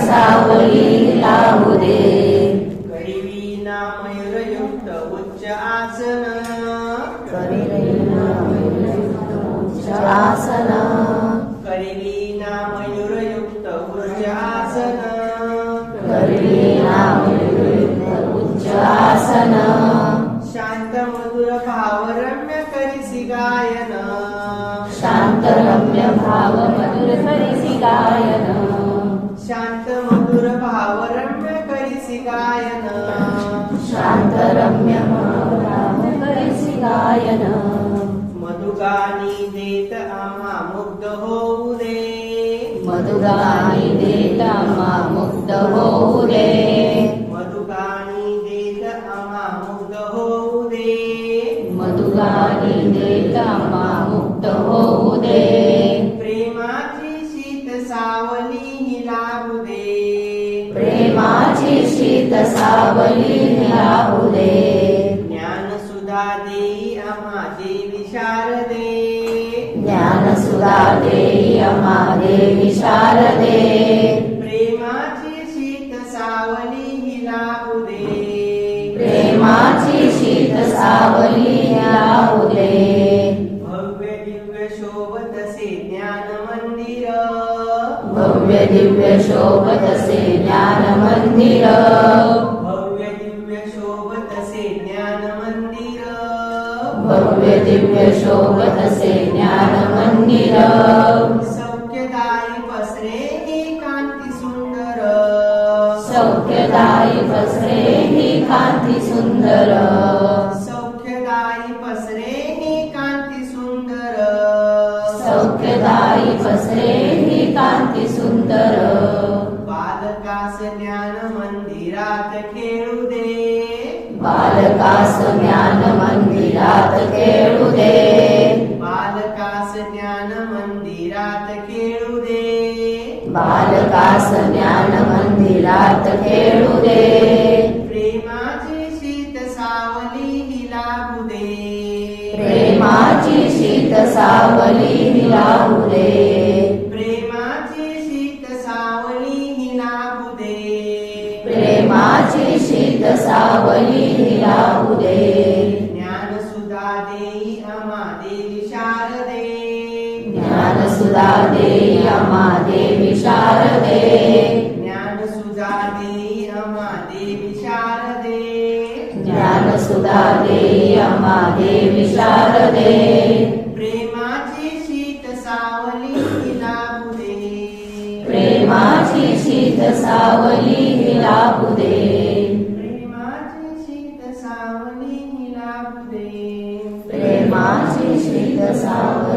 सावली लावू दे. करिवीना मयूरयुक्त उच्च आसन, करिवीना मयूरयुक्त उच्च आसन, करिवीना मयूरयुक्त उच्च आसन, करिवीना मयूरयुक्त उच्च आसन. शांत मधुर भाव रम्य करिसी गायन, शांत रम्य भाव मधुर करिसी गायन, शांत मधुर भाव रम्य करिसी गायन, शांत रम्य भाव करिसी गायन. मधुगानी देत आम्हा मुग्ध होऊ दे, मधुगानी देत आम्हा मुग्ध होऊ दे. मधुगानी देत आम्हा मुग्ध होऊ दे, मधुगानी देत आम्हा मुक्त होऊ दे. प्रेमाची शीत सावली ही लागू दे, प्रेमाची शीत सावली लावू दे. ज्ञान सुधा देई आम्हा देवी शारदे, ज्ञान सुधा देई आम्हा देवी शारदे. प्रेमाची शीत सावली ही लागू दे, प्रेमाची शीत सावली लावू दे. भव्य दिव्य शोभतसे ज्ञान मंदिर, भव्य दिव्य शोभतसे ज्ञान मंदिर, भव्य दिव्य शोभतसे ज्ञान मंदिर, भव्य दिव्य शोभतसे ज्ञान मंदिर. सौख्यदायी पसरे ही कांती सुंदर, सौख्यदायी पसरे ही कांती सुंदर, सौख्यदायी पसरे ही कांती सुंदर, सौख्यदायी पसरे ही कांती सुंदर. बालकास ज्ञान मंदिरात खेळू दे, बालकास ज्ञान मंदिरात खेळू दे. बालकास ज्ञान मंदिरात खेळू दे, बालकास ज्ञान मंदिरात खेळू दे. प्रेमाची शीत सावली ही लागू दे, प्रेमाची शीत सावली लावू दे. प्रेमाची शीत सावली ही लागू दे, प्रेमाची शीत सावली लावू दे. ज्ञान सुधा देई आम्हा देवी शारदे, ज्ञान सुधा देई आम्हा देवी शारदे. ज्ञान सुधा देई आम्हा देवी शारदे, ज्ञान सुधा देई आम्हा देवी शारदे. प्रेमाची शीत सावली ही लागू दे, प्रेमाची शीत सावली लावू दे. प्रेमाची शीत सावली ही लागू दे. प्रेमाची शीत सावली